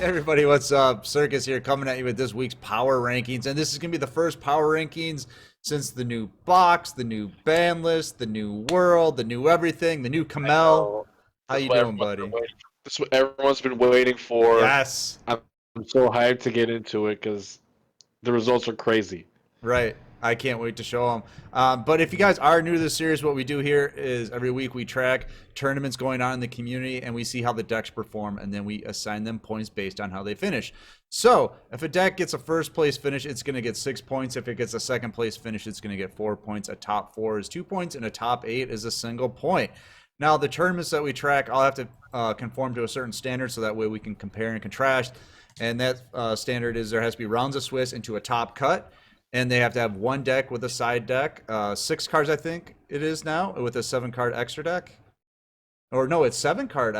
Everybody, what's up? Circus here coming at you with this week's power rankings. And this is going to be the first power rankings since the new box, the new ban list, the new world, the new everything, the new I Kamel. know. How This is you what doing, everyone's been buddy? waiting. This is what everyone's been waiting for. Yes. I'm so hyped to get into it because the results are crazy. Right. I can't wait to show them. But if you guys are new to this series, what we do here is every week we track tournaments going on in the community and we see how the decks perform, and then we assign them points based on how they finish. So if a deck gets a first place finish, it's going to get 6 points. If it gets a second place finish, it's going to get 4 points. A top 4 is 2 points, and a top 8 is a single point. Now, the tournaments that we track, I'll have to conform to a certain standard so that way we can compare and contrast. And that standard is there has to be rounds of Swiss into a top cut, and they have to have one deck with a side deck. 6 cards, I think it is now, with a 7-card extra deck. Or no, it's 7-card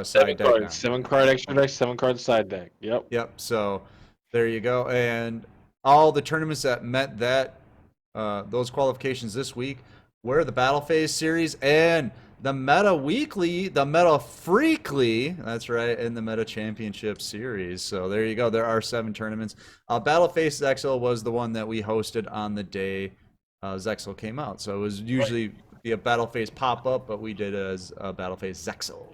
side deck now. 7 card extra deck, 7 card side deck. Yep. Yep. So there you go. And all the tournaments that met that those qualifications this week were the Battle Phase series and the Meta Weekly, the Meta Freakly, that's right, and the Meta Championship series. So there you go. There are 7 tournaments. Battle Phase Zexal was the one that we hosted on the day Zexal came out. So it was usually be a Battle Phase pop up, but we did it as a Battle Phase Zexal.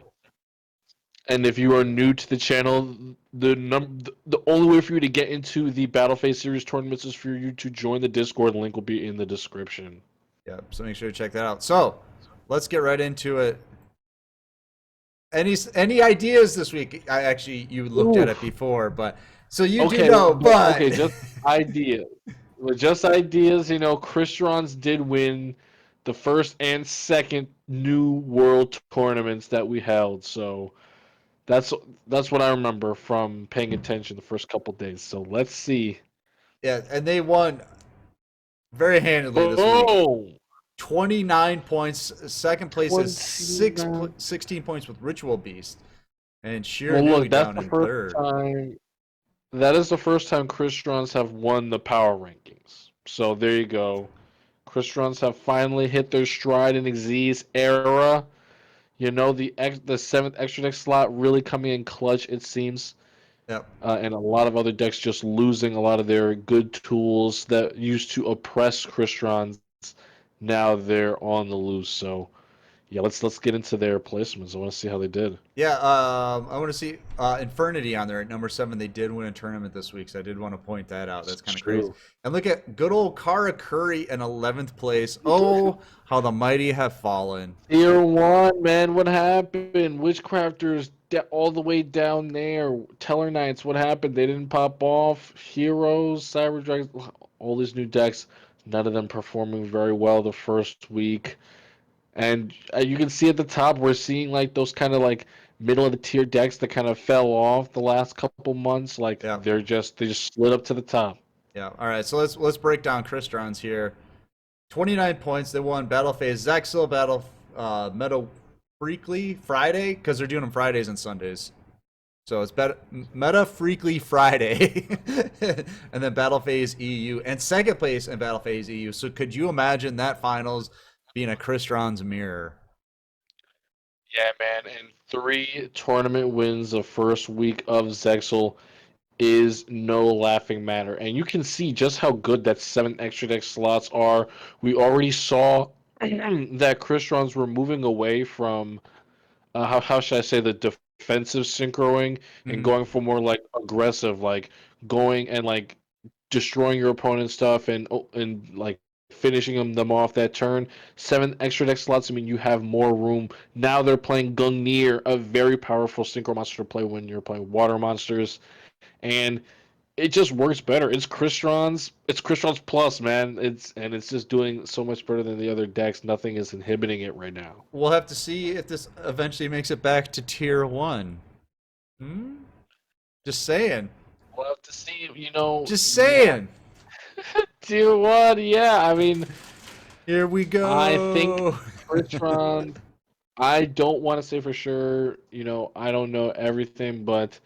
And if you are new to the channel, the only way for you to get into the Battle Phase Series tournaments is for you to join the Discord. The link will be in the description. Yep. So make sure to check that out. So let's get right into it. Any ideas this week? You looked at it before, but so you do know, but okay, just ideas. Just ideas. Crystron's did win the first and second new world tournaments that we held. So that's what I remember from paying attention the first couple days. So let's see. yeah, and they won very handily this week. Oh, 29 points. Second place is 29. 16 points with Ritual Beast, and Well, Shiranui look, that's down the in first third. time. That is the first time Cristrons have won the power rankings. So there you go. Cristrons have finally hit their stride in Xyz era. The 7th extra deck slot really coming in clutch, it seems. Yep. And a lot of other decks just losing a lot of their good tools that used to oppress Cristrons. Now they're on the loose. So yeah, let's get into their placements. I want to see how they did. Yeah, I want to see Infernity on there at number 7. They did win a tournament this week, so I did want to point that out. That's kind of crazy. And look at good old Karakuri in 11th place. Oh, how the mighty have fallen. Tier 1, man, what happened? Witchcrafters all the way down there. Teller Knights, what happened? They didn't pop off. Heroes, Cyber Dragons, all these new decks, none of them performing very well the first week. And you can see at the top, we're seeing like those kind of like middle of the tier decks that kind of fell off the last couple months. Like Yeah. they just slid up to the top. Yeah. All right. So let's break down Crystron's here. 29 points. They won Battle Phase Zexal, Meta Freakly Friday, because they're doing them Fridays and Sundays. So it's Meta Freakly Friday, and then Battle Phase EU, and second place in Battle Phase EU. So could you imagine that finals being a Crystron's mirror? Yeah, man. And 3 tournament wins the first week of Zexal is no laughing matter. And you can see just how good that 7 extra deck slots are. We already saw that Cristrons were moving away from, how should I say, the defensive synchroing and going for more like aggressive, like going and like destroying your opponent's stuff and like finishing them off that turn. 7 extra deck slots. I mean, you have more room. Now they're playing Gungnir, a very powerful synchro monster to play when you're playing water monsters, and it just works better. It's Crystron's plus, man. It's just doing so much better than the other decks. Nothing is inhibiting it right now. We'll have to see if this eventually makes it back to Tier 1. Just saying. We'll have to see, Just saying. Tier 1, yeah. I mean, here we go. I think Crystron, I don't want to say for sure, I don't know everything, but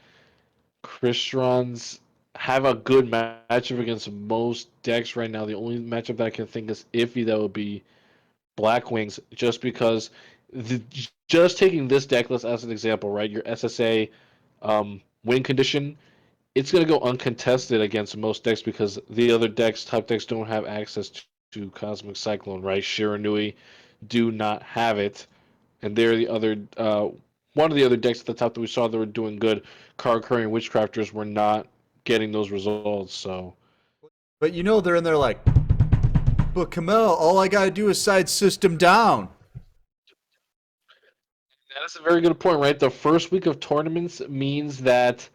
Crystron's have a good matchup against most decks right now. The only matchup that I can think is iffy that would be Blackwings, just because just taking this deck list as an example, right? Your SSA win condition, it's going to go uncontested against most decks because the other decks, type decks, don't have access to Cosmic Cyclone, right? Shiranui do not have it, and they're the other one of the other decks at the top that we saw that were doing good. Card Curry and Witchcrafters were not getting those results, so But you know they're in there like, but Kamel, all I gotta do is side system down. that's a very good point, right? The first week of tournaments means that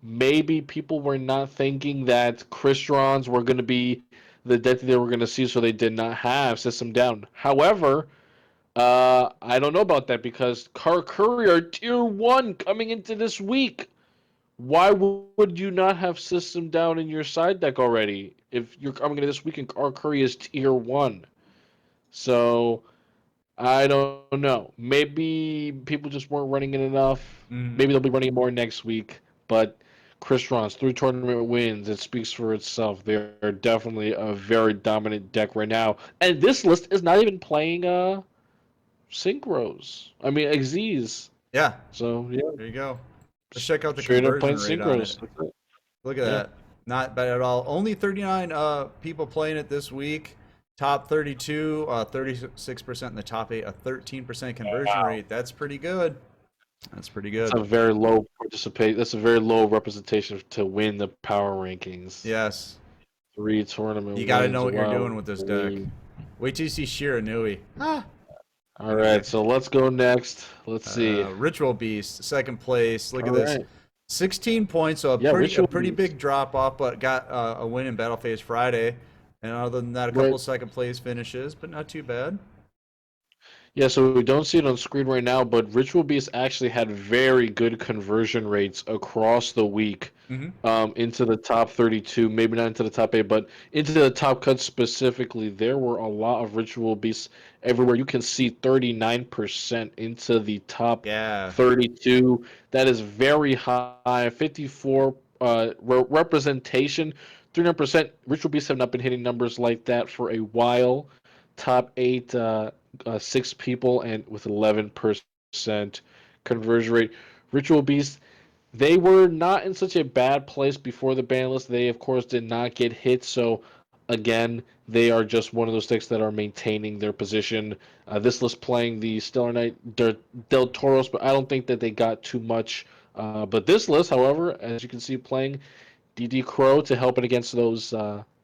maybe people were not thinking that Crystrons were going to be the deck that they were going to see, so they did not have System Down. However, I don't know about that because Car Courier Tier 1 coming into this week. Why would you not have System Down in your side deck already if you're coming into this week and Car Courier is Tier 1? So I don't know. Maybe people just weren't running it enough. Mm-hmm. Maybe they'll be running it more next week. But Crystron's 3 tournament wins. It speaks for itself. They're definitely a very dominant deck right now. And this list is not even playing synchros. I mean XZs. Yeah, So yeah, there you go. Let's check out the straight up conversion playing rate on it. synchros. That's it. Look at Yeah. that. Not bad at all. Only 39 people playing it this week. Top 32, 36% in the top 8, a 13% conversion Wow. rate. That's pretty good. That's pretty That's good. a very low participate. That's a very low representation to win the power rankings. Yes. 3 tournament You got to know wins. what you're Wow. doing with this deck. Wait till you see Shiranui. Ah. All Anyway, right, so let's go next. Let's see. Ritual Beast, second place. Look All at this. right. 16 points, so a Yeah, Ritual pretty Beast. big drop off, but got a win in Battle Phase Friday. And other than that, a couple Right. second place finishes, but not too bad. Yeah, so we don't see it on screen right now, but Ritual Beast actually had very good conversion rates across the week Hmm. into the top 32, maybe not into the top 8, but into the top cut specifically. There were a lot of Ritual Beasts everywhere. You can see 39% into the top Yeah. 32. That is very high. 54 representation, 39%. Ritual Beasts have not been hitting numbers like that for a while. Top 8. 6 people and with 11% conversion rate. Ritual Beast, they were not in such a bad place before the ban list. They, of course, did not get hit. So, again, they are just one of those decks that are maintaining their position. This list playing the Stellar Knight Del Toros, but I don't think that they got too much. But this list, however, as you can see, playing DD Crow to help it against those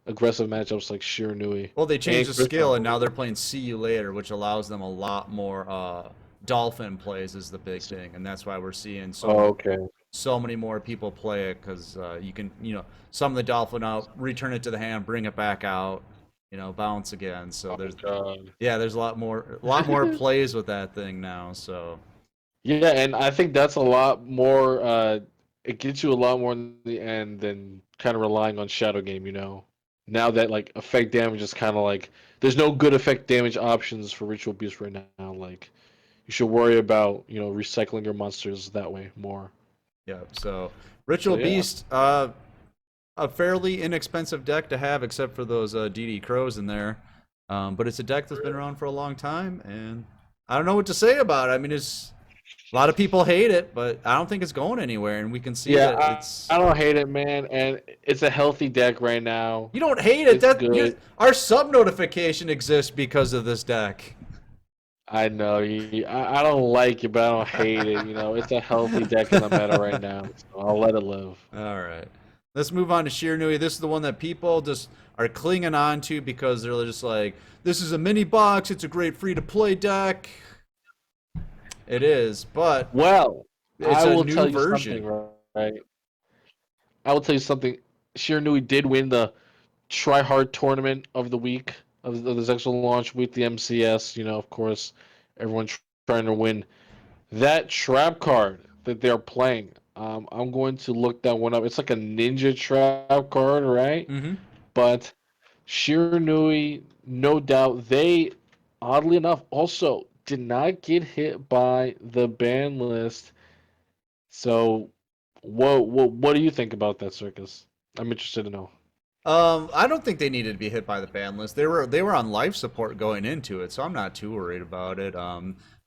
aggressive matchups like Shiranui Well, they and changed the skill, and Crystal. now they're playing See You Later, which allows them a lot more dolphin plays is the big thing, and that's why we're seeing Okay. so many more people play it because you can some of the dolphin out, return it to the hand, bring it back out, bounce again. So Oh there's God. there's a lot more plays with that thing now. So Yeah, and I think that's a lot more. It gets you a lot more in the end than kind of relying on Shadow Game. Now that like effect damage is kind of like there's no good effect damage options for Ritual Beast right now. Like you should worry about recycling your monsters that way more. yeah, so So Ritual yeah. Beast, a fairly inexpensive deck to have, except for those DD Crows in there. But it's a deck that's been around for a long time, and I don't know what to say about it. I mean, it's a lot of people hate it, but I don't think it's going anywhere, and we can see Yeah, that I don't hate it, man, and it's a healthy deck right now. you don't hate it. It's good. Our sub notification exists because of this deck. I know I don't like it, but I don't hate it. It's a healthy deck in the meta right now, so I'll let it live. All right. Let's move on to Shiranui. This is the one that people just are clinging on to because they're just like, this is a mini box. It's a great free to play deck. It is, but Well, it's I a will new tell you something, version. right? I will tell you something. Shiranui did win the Try Hard tournament of the week of the Zexal launch with the MCS. Of course, everyone trying to win that trap card that they're playing. I'm going to look that one up. It's like a ninja trap card, right? Mm-hmm. But Shiranui, no doubt, they oddly enough also did not get hit by the ban list. So, what do you think about that, Circus? I'm interested to know. I don't think they needed to be hit by the ban list. They were on life support going into it, so I'm not too worried about it.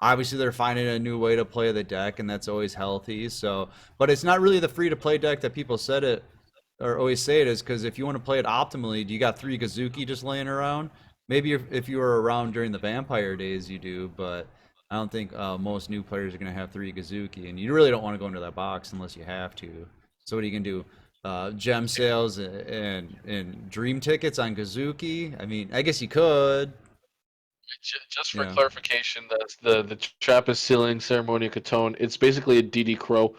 Obviously they're finding a new way to play the deck, and that's always healthy. So, but it's not really the free to play deck that people said it or always say it is. Because if you want to play it optimally, you got 3 Gazuki just laying around. Maybe if you were around during the vampire days, you do, but I don't think most new players are going to have 3 Gazuki, and you really don't want to go into that box unless you have to. So what are you gonna do? Gem sales and dream tickets on Gazuki. I mean, I guess you could. Just for Yeah. clarification, that's the Trappist Sealing Ceremony of Cthulhu. It's basically a DD Crow,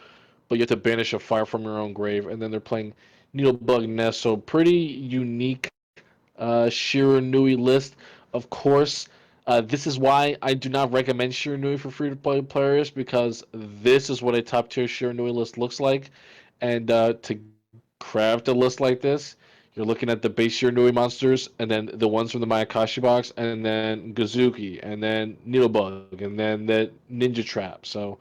but you have to banish a fire from your own grave, and then they're playing Needlebug Nest. So pretty unique Shiranui list. Of course, this is why I do not recommend Shiranui for free to play players because this is what a top tier Shiranui list looks like, and to craft a list like this, you're looking at the base Shiranui monsters, and then the ones from the Mayakashi box, and then Gazuki, and then Needlebug, and then the Ninja Trap. So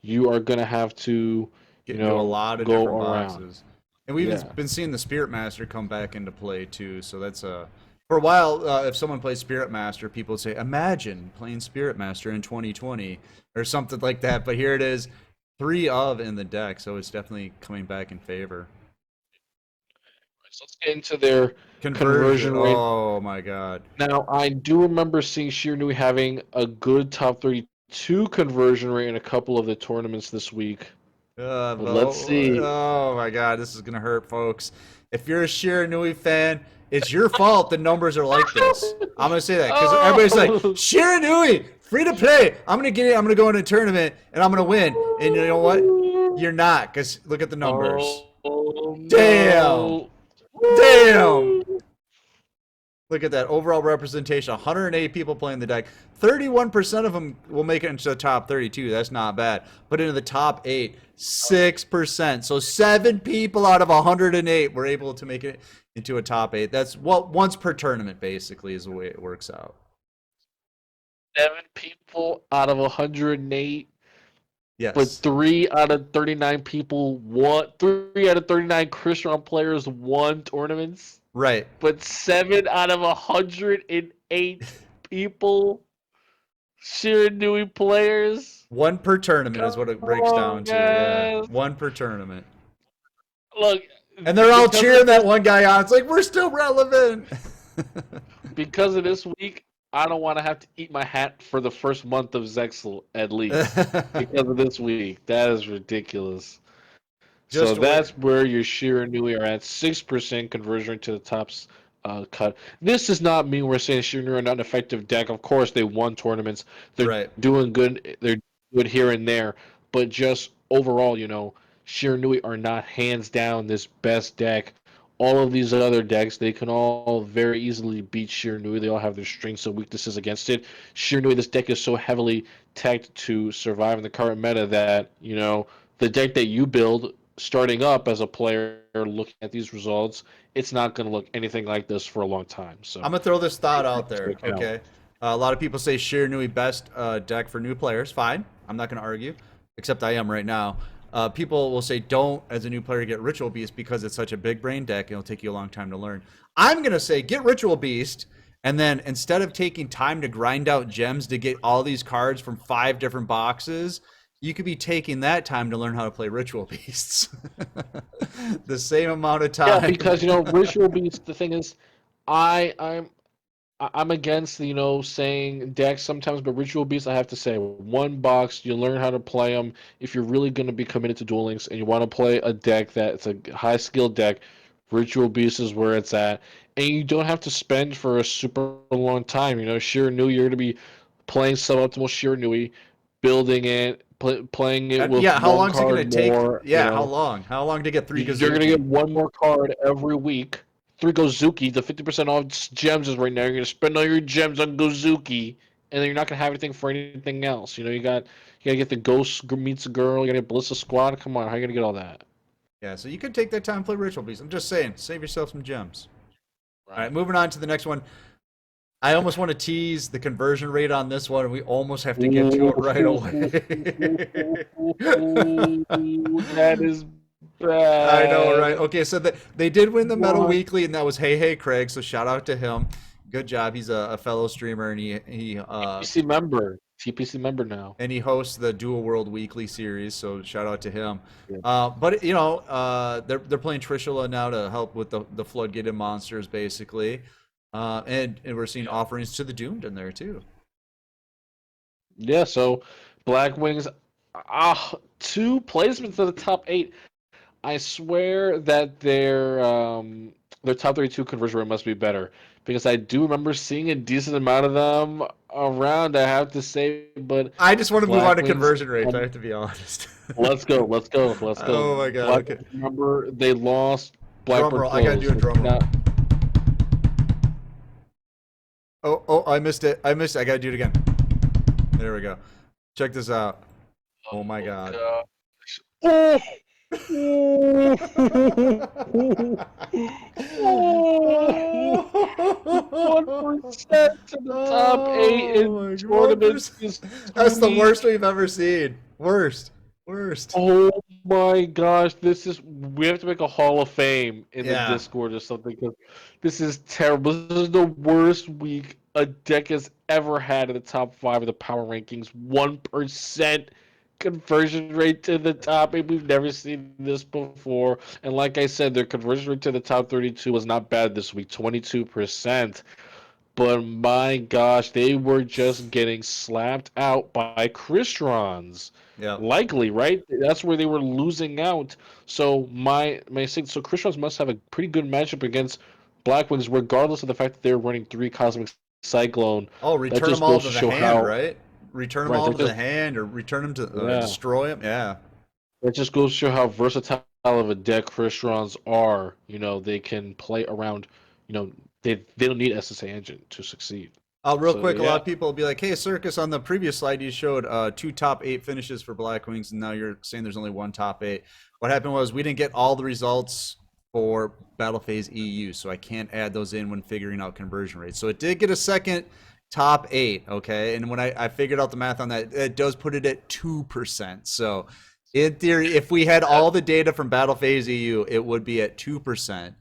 you are gonna have to, Get into a lot of different go around. boxes. And we've Yeah. been seeing the Spirit Master come back into play too. So that's for a while. If someone plays Spirit Master, people would say, "Imagine playing Spirit Master in 2020" or something like that. But here it is, 3 of in the deck, so it's definitely coming back in favor. So let's get into their Conversion. conversion rate. Oh my God. Now, I do remember seeing Shiranui having a good top 32 conversion rate in a couple of the tournaments this week. But let's see. Oh my God, this is gonna hurt, folks. If you're a Shiranui fan, it's your fault the numbers are like this. I'm gonna say that because everybody's like Oh! Shiranui, free to play. I'm gonna get it. I'm gonna go in a tournament and I'm gonna win. And you know what? You're not, because look at the numbers. Oh, Damn, no. damn. Look at that overall representation. 108 people playing the deck. 31% of them will make it into the top 32. That's not bad. But into the top 8, 6%. So 7 people out of 108 were able to make it into a top 8. That's once per tournament, basically, is the way it works out. 7 people out of 108, but Yes. 3 out of 39 people won. 3 out of 39 Crystron players won tournaments. Right. But 7 out of 108 people, Shiranui players. One per tournament is what it Come breaks on, down to. Yeah. guys. One per tournament. Look, And they're all because cheering of that this, one guy on. It's like, we're still relevant. because of this week, I don't want to have to eat my hat for the first month of Zexel at least. Because of this week, that is ridiculous. So Just wait. that's where your Shiranui are at 6% conversion to the tops cut. This does not mean we're saying Shiranui are not an effective deck. Of course, they won tournaments. They're Right. doing good. They're good here and there. But just overall, Shiranui are not hands down this best deck. All of these other decks, they can all very easily beat Shiranui. They all have their strengths and weaknesses against it. Shiranui, this deck is so heavily tacked to survive in the current meta that, the deck that you build starting up as a player looking at these results, it's not going to look anything like this for a long time. So I'm gonna throw this thought take out that into there. account. Okay, a lot of people say Shiranui best deck for new players. Fine, I'm not gonna argue, except I am right now. People will say don't, as a new player, get Ritual Beast because it's such a big brain deck and it'll take you a long time to learn. I'm gonna say get Ritual Beast, and then instead of taking time to grind out gems to get all these cards from 5 different boxes, you could be taking that time to learn how to play Ritual Beasts. The same amount of Yeah, time. because Ritual Beast. The thing is, I'm against saying decks sometimes, but Ritual Beast, I have to say, one box, you learn how to play them. If you're really going to be committed to Duel Links and you want to play a deck that's a high skill deck, Ritual Beast is where it's at, and you don't have to spend for a super long time. Shiranui, you're going to be playing suboptimal Shiranui, building it, playing it with Yeah, how one long is it card gonna take? more. Yeah, how long? How long to get You're gonna get Gazuki? one more card every week. 3 Gozuki, the 50% off gems is right now. You're gonna spend all your gems on Gozuki, and then you're not gonna have anything for anything else. You gotta get the Ghost meets a girl. You gotta get Ballista Squad. Come on, how are you gonna get all that? Yeah, so you could take that time and play Ritual Beast. I'm just saying, save yourself some gems. All right, Right. moving on to the next one. I almost want to tease the conversion rate on this one, and we almost have to get to Ooh, it right away. that is I know, right? Man, Okay, so they did win the Meta what? Weekly, and that was Hey Craig. So shout out to him. Good job. He's a fellow streamer, and TPC member. TPC member now. he hosts the Dual World Weekly series. So shout out to him. Yeah. But they're playing Trishula now to help with the Floodgated monsters, basically. And we're seeing offerings to the Doomed in there too. Yeah, so Blackwings, 2 placements of the top 8. I swear that their top 32 conversion rate must be better because I do remember seeing a decent amount of them around. I have to say, but I just want to move on to Blackwings. conversion rates. I have to be honest. Let's go, let's go, let's go. Oh my god. Okay. Blackwings, remember they lost Drum Blackbird roll. I gotta do Close. a drum roll. Now, Oh, I missed it. I gotta do it again. There we go. Check this out. Oh my god. oh, 1% to the top 8 Oh in my tournaments god. this That's the week. worst we've ever seen. Worst. Worst. Oh my gosh, we have to make a Hall of Fame in the Yeah. Discord or something because this is terrible. This is the worst week a deck has ever had in the top 5 of the power rankings. 1% conversion rate to the top 8. We've never seen this before. And like I said, their conversion rate to the top 32 was not bad this week, 22%. But my gosh, they were just getting slapped out by Crystrons. Yeah. Likely, right? That's where they were losing out. So so Crystrons must have a pretty good matchup against Blackwings, regardless of the fact that they're running 3 Cosmic Cyclone. Oh, That return them just all goes to to the show hand, how right? Return them right. all That to the just hand, or return them to yeah. destroy them. Yeah. That just goes to show how versatile of a deck Crystrons are. They can play around. You know, they don't need SSA Engine to succeed. Real So quick, a lot yeah. of people will be like, "Hey, Circus, on the previous slide you showed 2 top 8 finishes for Blackwings, and now you're saying there's only 1 top 8." What happened was we didn't get all the results for Battle Phase EU, so I can't add those in when figuring out conversion rates. So it did get a second top 8, okay? And when I figured out the math on that, it does put it at 2%. So in theory, if we had all the data from Battle Phase EU, it would be at 2%.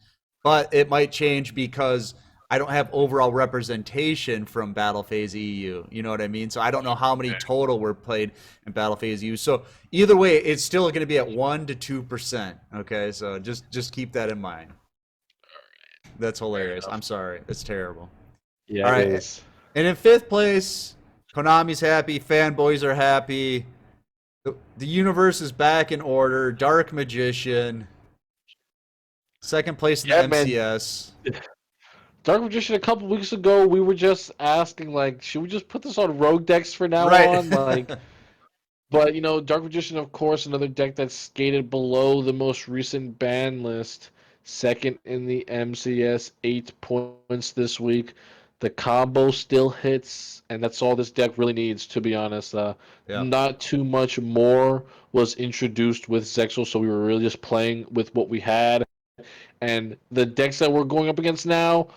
But it might change because I don't have overall representation from Battle Phase EU. You know what I mean? So I don't know how many total were played in Battle Phase EU. So either way, it's still going to be at 1 to 2%. Okay, so just keep that in mind. That's hilarious. I'm sorry. It's terrible. Yeah, All it right, is. and in 5th place, Konami's happy. Fanboys are happy. The universe is back in order. Dark Magician. 2nd place in the Yeah, man. MCS. Dark Magician, a couple weeks ago, we were just asking, like, should we just put this on rogue decks for now Right. on? But, Dark Magician, of course, another deck that's skated below the most recent ban list. 2nd in the MCS, 8 points this week. The combo still hits, and that's all this deck really needs, to be honest. Yeah. Not too much more was introduced with Zexal, so we were really just playing with what we had. And the decks that we're going up against now,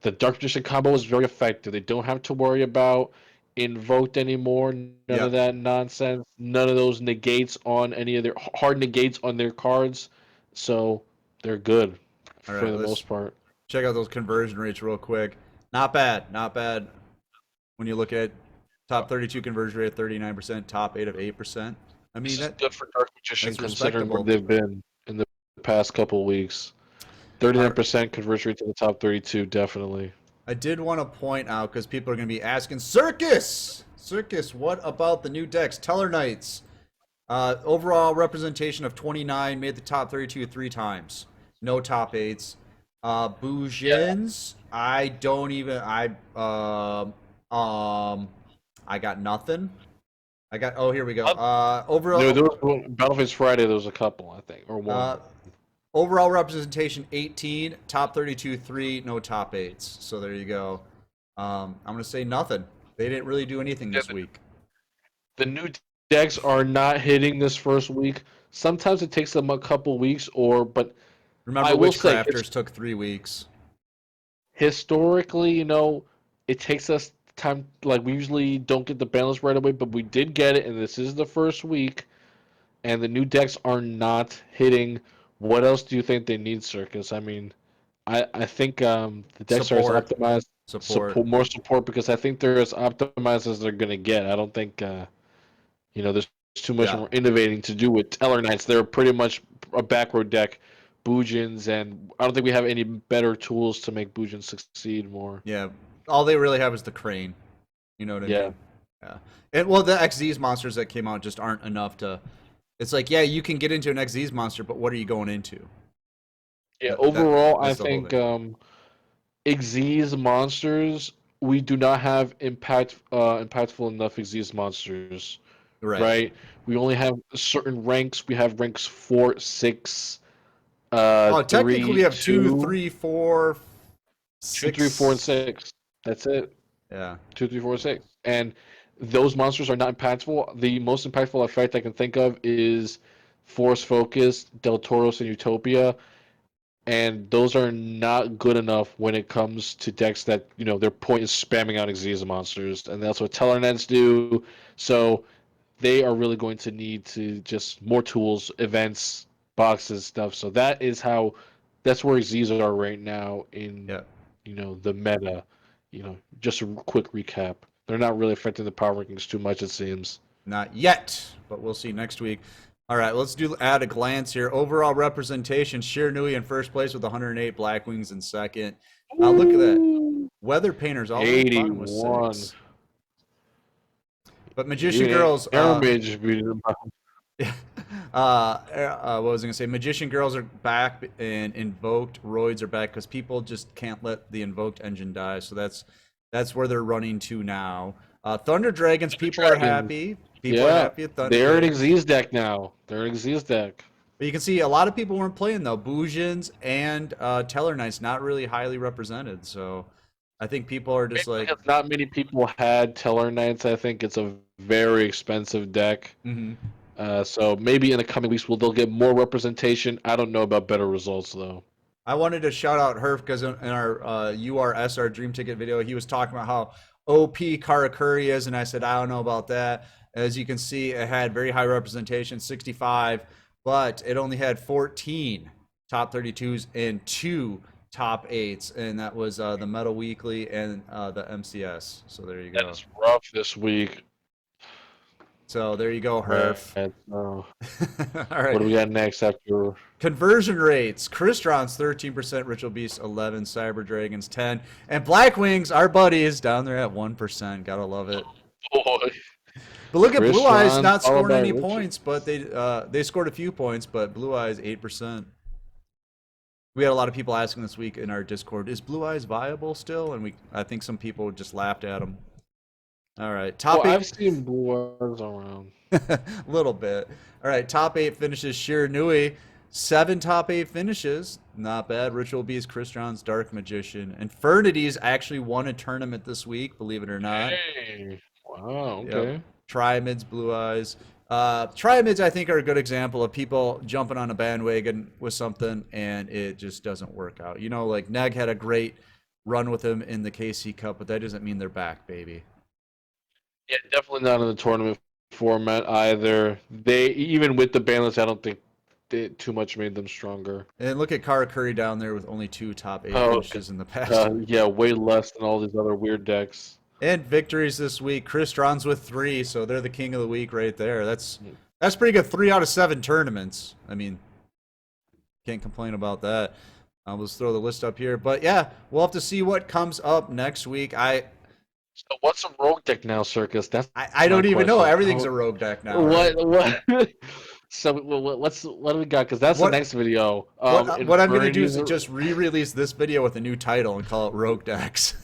the Dark Magician combo is very effective. They don't have to worry about invoked anymore. None of Yep. that nonsense. None of those negates on any of their hard negates on their cards. So they're good All for right. the Let's most part. check out those conversion rates real quick. Not bad. Not bad. When you look at top 32 conversion rate of 39%, top 8 of 8%. I mean This is that good for Dark Magician that's considering where respectable. they've been in the past couple weeks. All right. 39% conversion rate to the top 32, definitely. I did want to point out because people are going to be asking, Circus, what about the new decks? Teller Knights. Overall representation of 29, made the top 32 3 times. No top 8s. Boujins, I don't even I got nothing. Here we go. There was Battlefield Friday. There was a couple, I think, or Uh, one. overall representation 18, top 32 3, no top 8s. So there you go. I'm gonna say nothing. They didn't really do anything this week. The new decks are not hitting this first week. Sometimes it takes them a couple weeks, but I Remember, will say Witchcrafters took 3 weeks. historically, it takes us time. Like we usually don't get the balance right away, but we did get it, and this is the first week. and the new decks are not hitting. What else do you think they need, Circus? I mean, I think the decks are as Support. optimized, Support. more support because I think they're as optimized as they're gonna get. I don't think there's too much Yeah. more innovating to do with Teller Knights. They're pretty much a backward deck, Boojins, and I don't think we have any better tools to make Boojins succeed more. Yeah. All they really have is the crane. You know what I Yeah. mean? Yeah. And well, the XZ's monsters that came out just aren't enough to. It's like, yeah, you can get into an XZ's monster, but what are you going into? Yeah, overall, I That's the whole think thing. Xyz monsters, we do not have impactful enough Xyz monsters, Right. right? We only have certain ranks. We have ranks 4, 6, Oh, technically we 3, have 2, 2, 3, 4, 2, 3, 4, and 6. 6. That's it. Yeah. 2, 3, 4, 6. And those monsters are not impactful. The most impactful effect I can think of is Force Focus, Del Toros, and Utopia. And those are not good enough when it comes to decks that their point is spamming out Xyz monsters, and that's what Tellarnets do. So they are really going to need to just more tools, events, boxes, stuff. So that's where Xyz are right now in Yeah. the meta. Just a quick recap. They're not really affecting the power rankings too much, it seems. Not yet, but we'll see next week. All right, let's do add a glance here. Overall representation: Shiranui in first place with 108, Blackwings in second. Look at that. Ooh, Weather Painters all the way at the bottom with 81. 6. But Magician Even Girls, Air Mage beat them. what was I gonna say? Magician Girls are back, and Invoked Roids are back because people just can't let the Invoked engine die. So that's where they're running to now. Thunder Dragons, people are Dragons. happy. People are Yeah, happy at Thunder they're an Dragons. Xyz deck now. They're an Xyz deck. But you can see a lot of people weren't playing though. Boojins and Teller Knights not really highly represented. So I think people are just Mainly like, because not many people had Teller Knights. I think it's a very expensive deck. mm-hmm. So maybe in the coming weeks they'll get more representation. I don't know about better results though. I wanted to shout out Herf because in our URS, our Dream Ticket video, he was talking about how OP Karakuri is, and I said, I don't know about that. As you can see, it had very high representation, 65, but it only had 14 top 32s and 2 top 8s, and that was the Metal Weekly and the MCS. So there you That go. is rough this week. So there you go, Right. Herf. All All right. What do we got next after? Conversion rates: Crystron's 13%, Ritual Beast 11, Cyber Dragons 10, and Blackwings, our buddies, down there at 1%. Gotta love it. Boy, But look at Blue Eyes Crystron not followed scoring by any Richard. points, but they scored a few points, but Blue Eyes 8%. We had a lot of people asking this week in our Discord, is Blue Eyes viable still? And I think some people just laughed at them. All right, Oh, top 8. I've seen Blue Eyes around. A little bit. All right, top 8 finishes: Shiranui, 7 top 8 finishes, not bad. Ritual Beast, Crystron's Dark Magician, Infernities actually won a tournament this week, believe it or not. Hey, wow, Yep. okay. Triamids, Blue Eyes. Triamids, I think, are a good example of people jumping on a bandwagon with something and it just doesn't work out. Like Neg had a great run with him in the KC Cup, but that doesn't mean they're back, baby. Yeah, definitely not in the tournament format either. They even with the banlist, I don't think too much made them stronger. And look at Karakuri down there with only 2 top 8 Oh, finishes in the past. yeah, way less than all these other weird decks. And victories this week. Crystron's with 3, so they're the king of the week right there. That's pretty good. 3 out of 7 tournaments. I mean, can't complain about that. Let's throw the list up here. But yeah, we'll have to see what comes up next week. So what's a rogue deck now, Circus? That's I my don't even know. question. Everything's a rogue deck now. Right? What? So what do we got? Because that's the What next video. what I'm gonna do is Infernities just re-release this video with a new title and call it Rogue Decks.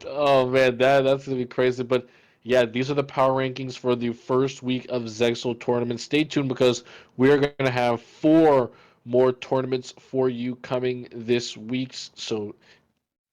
Oh man, that's gonna be crazy. But yeah, these are the power rankings for the first week of Zexal tournament. Stay tuned because we're gonna have 4 more tournaments for you coming this week. So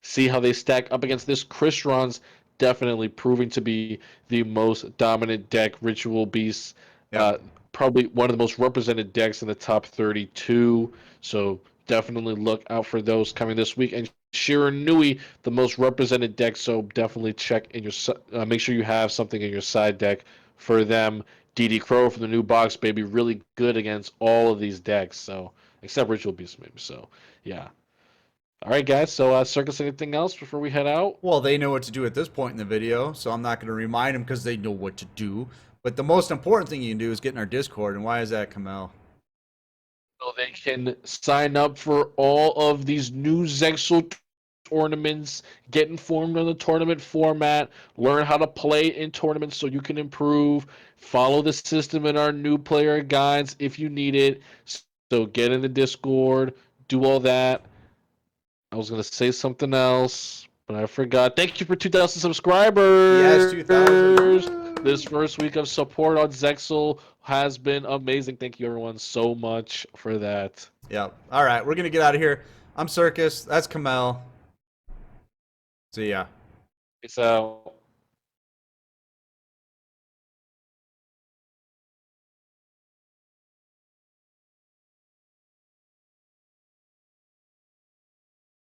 see how they stack up against this. Crystron's definitely proving to be the most dominant deck. Ritual Beasts, Yep. probably one of the most represented decks in the top 32. So definitely look out for those coming this week. And Shiranui, the most represented deck. So definitely check in your make sure you have something in your side deck for them. DD Crow from the new box, baby, really good against all of these decks. So except Ritual Beast, maybe. So yeah. All right, guys. So Circus, anything else before we head out? Well, they know what to do at this point in the video, so I'm not going to remind them because they know what to do. But the most important thing you can do is get in our Discord, and why is that, Kamel? So they can sign up for all of these new Zexal tournaments, get informed on the tournament format, learn how to play in tournaments so you can improve, follow the system in our new player guides if you need it. So get in the Discord, do all that. I was gonna say something else, but I forgot. Thank you for 2,000 Yes, subscribers. 2000. This Woo! first week of support on Zexal has been amazing. Thank you everyone so much for that. Yep. All right, we're going to get out of here. I'm Circus. That's Kamel. See ya. Peace out.